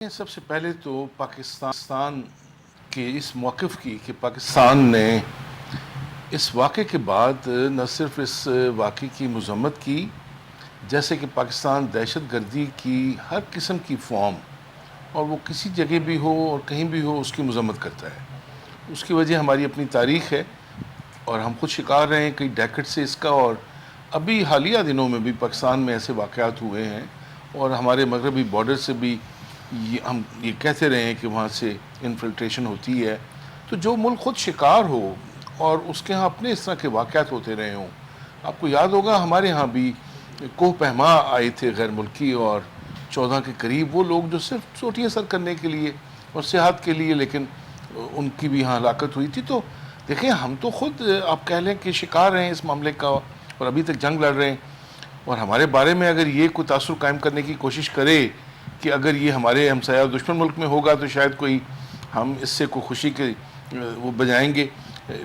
سب سے پہلے تو پاکستان کے اس موقف کی کہ پاکستان نے اس واقعے کے بعد نہ صرف اس واقعے کی مذمت کی، جیسے کہ پاکستان دہشت گردی کی ہر قسم کی فارم اور وہ کسی جگہ بھی ہو اور کہیں بھی ہو اس کی مذمت کرتا ہے۔ اس کی وجہ ہماری اپنی تاریخ ہے اور ہم خود شکار رہے ہیں کئی ڈیکٹ سے اس کا، اور ابھی حالیہ دنوں میں بھی پاکستان میں ایسے واقعات ہوئے ہیں اور ہمارے مغربی بارڈر سے بھی ہم یہ کہتے رہے ہیں کہ وہاں سے انفلٹریشن ہوتی ہے۔ تو جو ملک خود شکار ہو اور اس کے ہاں اپنے اس طرح کے واقعات ہوتے رہے ہوں، آپ کو یاد ہوگا ہمارے ہاں بھی کوہ پیما آئے تھے غیر ملکی اور 14 کے قریب وہ لوگ جو صرف چوٹیاں سر کرنے کے لیے اور سیاحت کے لیے، لیکن ان کی بھی یہاں ہلاکت ہوئی تھی۔ تو دیکھیں ہم تو خود آپ کہہ لیں کہ شکار رہے ہیں اس معاملے کا اور ابھی تک جنگ لڑ رہے ہیں، اور ہمارے بارے میں اگر یہ کوئی تاثر قائم کرنے کی کوشش کرے کہ اگر یہ ہمارے ہمسایہ دشمن ملک میں ہوگا تو شاید کوئی ہم اس سے کوئی خوشی کے وہ بجائیں گے،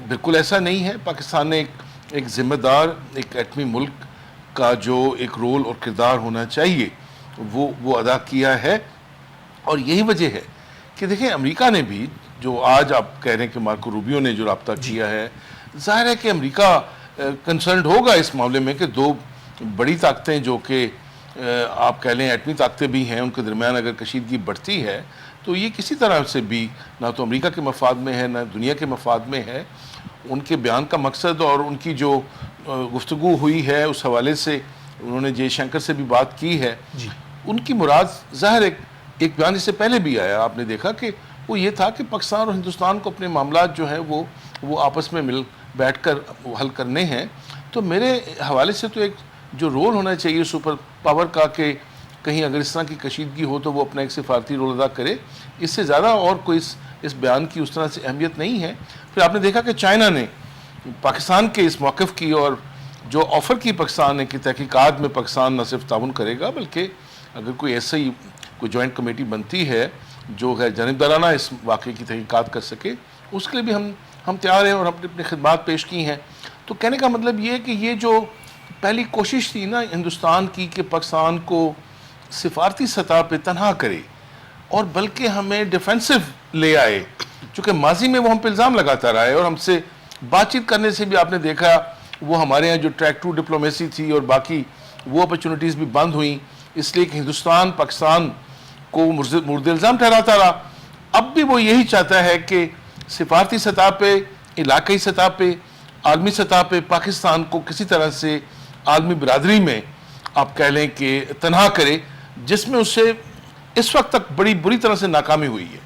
بالکل ایسا نہیں ہے۔ پاکستان نے ایک ذمہ دار ایک ایٹمی ملک کا جو ایک رول اور کردار ہونا چاہیے وہ ادا کیا ہے، اور یہی وجہ ہے کہ دیکھیں امریکہ نے بھی جو آج آپ کہہ رہے ہیں کہ مارکو روبیو نے جو رابطہ کیا ہے، ظاہر ہے کہ امریکہ کنسرنڈ ہوگا اس معاملے میں کہ دو بڑی طاقتیں جو کہ آپ کہہ لیں ایٹمی طاقتیں بھی ہیں، ان کے درمیان اگر کشیدگی بڑھتی ہے تو یہ کسی طرح سے بھی نہ تو امریکہ کے مفاد میں ہے نہ دنیا کے مفاد میں ہے۔ ان کے بیان کا مقصد اور ان کی جو گفتگو ہوئی ہے اس حوالے سے انہوں نے جے شنکر سے بھی بات کی ہے، ان کی مراد ظاہر ایک بیان اس سے پہلے بھی آیا، آپ نے دیکھا کہ وہ یہ تھا کہ پاکستان اور ہندوستان کو اپنے معاملات جو ہیں وہ آپس میں مل بیٹھ کر حل کرنے ہیں۔ تو میرے حوالے سے تو ایک جو رول ہونا چاہیے سپر پاور کا کہ کہیں اگر اس طرح کی کشیدگی ہو تو وہ اپنا ایک سفارتی رول ادا کرے، اس سے زیادہ اور کوئی اس بیان کی اس طرح سے اہمیت نہیں ہے۔ پھر آپ نے دیکھا کہ چائنا نے پاکستان کے اس موقف کی اور جو آفر کی پاکستان نے کہ تحقیقات میں پاکستان نہ صرف تعاون کرے گا بلکہ اگر کوئی ایسا ہی کوئی جوائنٹ کمیٹی بنتی ہے جو غیر جانبدارانہ اس واقعے کی تحقیقات کر سکے، اس کے لیے بھی ہم تیار ہیں اور ہم نے اپنی خدمات پیش کی ہیں۔ تو کہنے کا مطلب یہ ہے کہ یہ جو پہلی کوشش تھی نا ہندوستان کی کہ پاکستان کو سفارتی سطح پہ تنہا کرے اور بلکہ ہمیں ڈیفینسو لے آئے، چونکہ ماضی میں وہ ہم پہ الزام لگاتا رہا ہے اور ہم سے بات چیت کرنے سے بھی آپ نے دیکھا وہ ہمارے یہاں جو ٹریک ٹو ڈپلومیسی تھی اور باقی وہ اپرچونٹیز بھی بند ہوئیں، اس لیے کہ ہندوستان پاکستان کو مورد الزام ٹھہراتا رہا۔ اب بھی وہ یہی چاہتا ہے کہ سفارتی سطح پہ، علاقائی سطح پہ، عالمی سطح پہ پاکستان کو کسی طرح سے عالمی برادری میں آپ کہہ لیں کہ تنہا کرے، جس میں اس سے اس وقت تک بڑی بری طرح سے ناکامی ہوئی ہے۔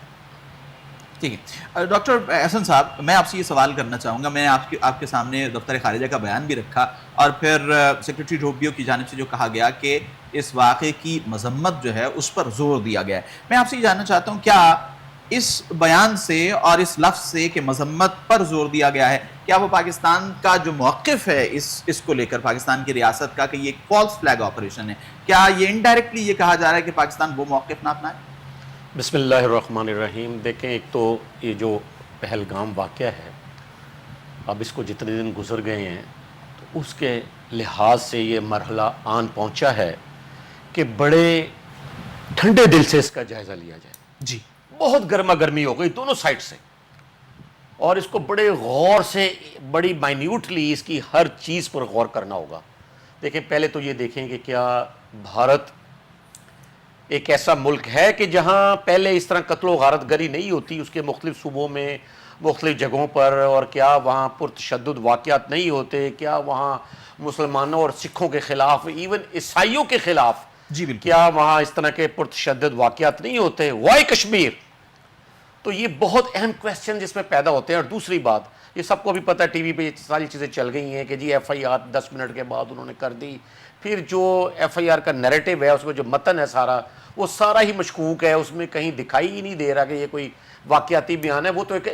ٹھیک ہے ڈاکٹر احسن صاحب، میں آپ سے یہ سوال کرنا چاہوں گا، میں نے آپ کے سامنے دفتر خارجہ کا بیان بھی رکھا اور پھر سیکرٹری روبیو کی جانب سے جو کہا گیا کہ اس واقعے کی مذمت جو ہے اس پر زور دیا گیا ہے۔ میں آپ سے یہ جاننا چاہتا ہوں کیا اس بیان سے اور اس لفظ سے کہ مذمت پر زور دیا گیا ہے، کیا وہ پاکستان کا جو موقف ہے اس کو لے کر پاکستان کی ریاست کا کہ یہ ایک فالس فلیگ آپریشن ہے، کیا یہ انڈائریکٹلی یہ کہا جا رہا ہے کہ پاکستان وہ موقف نہ اپنائے؟ بسم اللہ الرحمن الرحیم۔ دیکھیں ایک تو یہ جو پہلگام واقعہ ہے، اب اس کو جتنے دن گزر گئے ہیں تو اس کے لحاظ سے یہ مرحلہ آن پہنچا ہے کہ بڑے ٹھنڈے دل سے اس کا جائزہ لیا جائے۔ جی، بہت گرما گرمی ہو گئی دونوں سائٹ سے، اور اس کو بڑے غور سے بڑی مائنیوٹلی اس کی ہر چیز پر غور کرنا ہوگا۔ دیکھیں پہلے تو یہ دیکھیں کہ کیا بھارت ایک ایسا ملک ہے کہ جہاں پہلے اس طرح قتل و غارت گری نہیں ہوتی اس کے مختلف صوبوں میں مختلف جگہوں پر، اور کیا وہاں پرتشدد واقعات نہیں ہوتے، کیا وہاں مسلمانوں اور سکھوں کے خلاف ایون عیسائیوں کے خلاف جی بالکل، کیا وہاں اس طرح کے پرتشدد واقعات نہیں ہوتے؟ وائی کشمیر؟ تو یہ بہت اہم کویسچن جس میں پیدا ہوتے ہیں۔ اور دوسری بات، یہ سب کو بھی پتہ ہے، ٹی وی پہ یہ ساری چیزیں چل گئی ہیں کہ جی ایف آئی آر 10 منٹ کے بعد انہوں نے کر دی، پھر جو ایف آئی آر کا نیریٹو ہے اس میں جو متن ہے سارا وہ سارا ہی مشکوک ہے، اس میں کہیں دکھائی ہی نہیں دے رہا کہ یہ کوئی واقعاتی بیان ہے، وہ تو ایک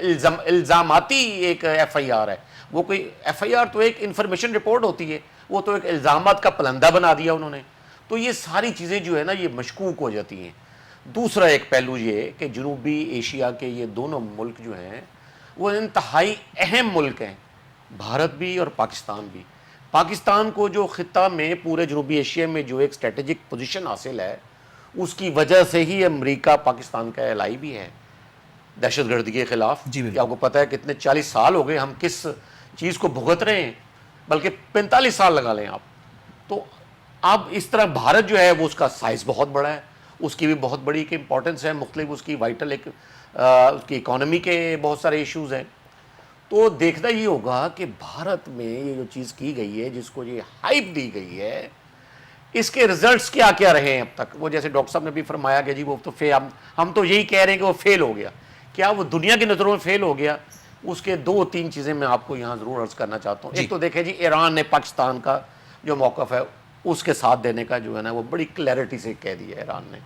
الزاماتی ایک ایف آئی آر ہے، وہ کوئی ایف آئی آر تو ایک انفارمیشن رپورٹ ہوتی ہے، وہ تو ایک الزامات کا پلندہ بنا دیا انہوں نے۔ تو یہ ساری چیزیں جو ہے نا یہ مشکوک ہو جاتی ہیں۔ دوسرا ایک پہلو یہ کہ جنوبی ایشیا کے یہ دونوں ملک جو ہیں وہ انتہائی اہم ملک ہیں، بھارت بھی اور پاکستان بھی۔ پاکستان کو جو خطہ میں پورے جنوبی ایشیا میں جو ایک اسٹریٹجک پوزیشن حاصل ہے اس کی وجہ سے ہی امریکہ پاکستان کا الائی بھی ہے دہشت گردی کے خلاف. جی بالکل. کہ آپ کو پتہ ہے کتنے 40 سال ہو گئے ہم کس چیز کو بھگت رہے ہیں, بلکہ 45 سال لگا لیں آپ. تو اب اس طرح بھارت جو ہے وہ اس کا سائز بہت بڑا ہے, اس کی بھی بہت بڑی ایک امپورٹنس ہے, مختلف اس کی وائٹل ایک اس کی اکانومی کے بہت سارے ایشوز ہیں. تو دیکھنا یہ ہوگا کہ بھارت میں یہ جو چیز کی گئی ہے, جس کو یہ ہائپ دی گئی ہے, اس کے ریزلٹس کیا کیا رہے ہیں اب تک. وہ جیسے ڈاکٹر صاحب نے بھی فرمایا کہ جی وہ تو ہم تو یہی کہہ رہے ہیں کہ وہ فیل ہو گیا. کیا وہ دنیا کی نظروں میں فیل ہو گیا؟ اس کے 2-3 چیزیں میں آپ کو یہاں ضرور عرض کرنا چاہتا ہوں. ایک تو دیکھیں جی ایران نے پاکستان کا جو موقف ہے اس کے ساتھ دینے کا جو ہے نا وہ بڑی کلیئرٹی سے کہہ دیا ہے ایران نے.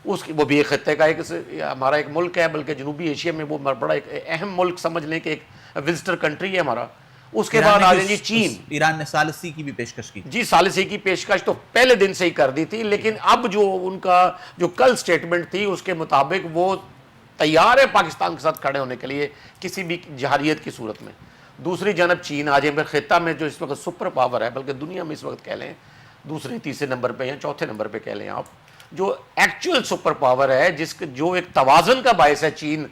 اس کی وہ بھی ایک خطے کا ایک ہمارا ایک ملک ہے, بلکہ جنوبی ایشیا میں وہ بڑا ایک اہم ملک سمجھ لیں کہ ایک وزٹر کنٹری ہے ہمارا. اس کے بعد آ جائیں جی چین. ایران نے ثالثی کی بھی پیشکش کی. جی ثالثی کی پیشکش تو پہلے دن سے ہی کر دی تھی, لیکن اب جو ان کا جو کل سٹیٹمنٹ تھی اس کے مطابق وہ تیار ہے پاکستان کے ساتھ کھڑے ہونے کے لیے کسی بھی جہریت کی صورت میں. دوسری جانب چین آ جائیں, خطہ میں جو اس وقت سپر پاور ہے, بلکہ دنیا میں اس وقت کہہ لیں دوسرے تیسرے نمبر پہ یا چوتھے نمبر پہ کہہ لیں آپ, جو ایکچوئل سپر پاور ہے, جو ایک توازن کا باعث ہے. چین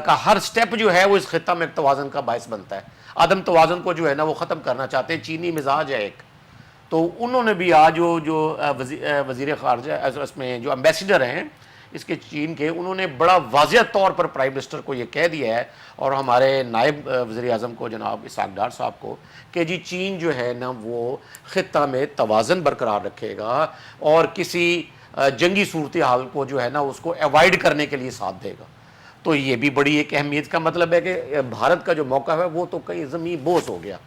کا ہر سٹیپ جو ہے وہ اس خطہ میں ایک توازن کا باعث بنتا ہے. عدم توازن کو جو ہے نا وہ ختم کرنا چاہتے ہیں. چینی مزاج ہے ایک. تو انہوں نے بھی آج جو وزیر خارجہ اس میں جو امبیسڈر ہیں اس کے چین کے, انہوں نے بڑا واضح طور پر پرائم منسٹر کو یہ کہہ دیا ہے اور ہمارے نائب وزیر اعظم کو جناب اسحاق ڈار صاحب کو کہ جی چین جو ہے نا وہ خطہ میں توازن برقرار رکھے گا اور کسی جنگی صورتحال کو جو ہے نا اس کو ایوائڈ کرنے کے لیے ساتھ دے گا. تو یہ بھی بڑی ایک اہمیت کا مطلب ہے کہ بھارت کا جو موقع ہے وہ تو کئی زمین بوس ہو گیا.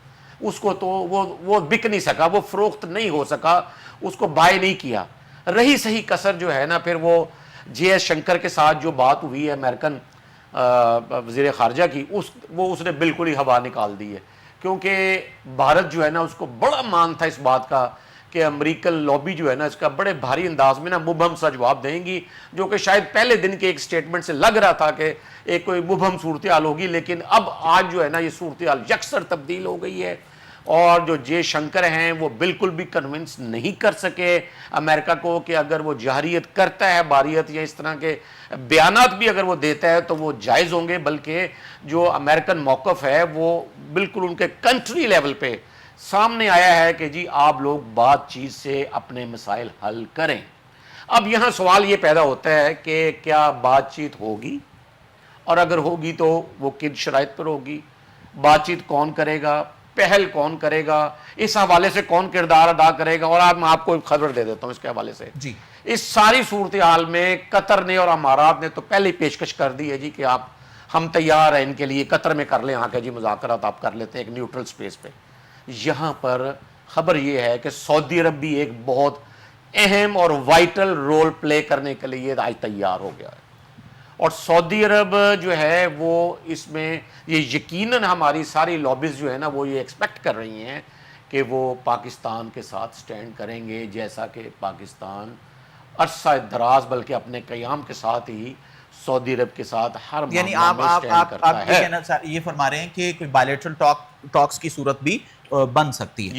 اس کو تو وہ بک نہیں سکا, وہ فروخت نہیں ہو سکا, اس کو بائی نہیں کیا. رہی صحیح کسر جو ہے نا پھر وہ جے ایس شنکر کے ساتھ جو بات ہوئی ہے امریکن وزیر خارجہ کی, اس نے بالکل ہی ہوا نکال دی ہے. کیونکہ بھارت جو ہے نا اس کو بڑا مان تھا اس بات کا کہ امریکن لابی جو ہے نا اس کا بڑے بھاری انداز میں نا مبہم سا جواب دیں گی, جو کہ شاید پہلے دن کے ایک سٹیٹمنٹ سے لگ رہا تھا کہ ایک کوئی مبہم صورتحال ہوگی, لیکن اب آج جو ہے نا یہ صورتحال یکسر تبدیل ہو گئی ہے. اور جو جے شنکر ہیں وہ بالکل بھی کنونس نہیں کر سکے امریکہ کو کہ اگر وہ جہریت کرتا ہے باریت یا اس طرح کے بیانات بھی اگر وہ دیتا ہے تو وہ جائز ہوں گے, بلکہ جو امریکن موقف ہے وہ بالکل ان کے کنٹری لیول پہ سامنے آیا ہے کہ جی آپ لوگ بات چیت سے اپنے مسائل حل کریں. اب یہاں سوال یہ پیدا ہوتا ہے کہ کیا بات چیت ہوگی, اور اگر ہوگی تو وہ کن شرائط پر ہوگی, بات چیت کون کرے گا, پہل کون کرے گا, اس حوالے سے کون کردار ادا کرے گا. اور آج میں آپ کو ایک خبر دے دیتا ہوں اس کے حوالے سے. جی اس ساری صورتحال میں قطر نے اور امارات نے تو پہلے ہی پیشکش کر دی ہے جی کہ ہم تیار ہیں ان کے لیے, قطر میں کر لیں آ کے جی مذاکرات آپ کر لیتے ہیں ایک نیوٹرل سپیس پہ. یہاں پر خبر یہ ہے کہ سعودی عرب بھی ایک بہت اہم اور وائٹل رول پلے کرنے کے لیے آج تیار ہو گیا ہے. اور سعودی عرب جو ہے وہ اس میں یہ یقیناً ہماری ساری لابیز جو ہے نا وہ یہ ایکسپیکٹ کر رہی ہیں کہ وہ پاکستان کے ساتھ سٹینڈ کریں گے, جیسا کہ پاکستان عرصہ دراز بلکہ اپنے قیام کے ساتھ ہی سعودی عرب کے ساتھ ہر یعنی معاملہ میں سٹینڈ کرتا ہے. یہ فرما رہے ہیں کہ کوئی بائلیٹرل ٹاکس کی صورت بھی بن سکتی ہے.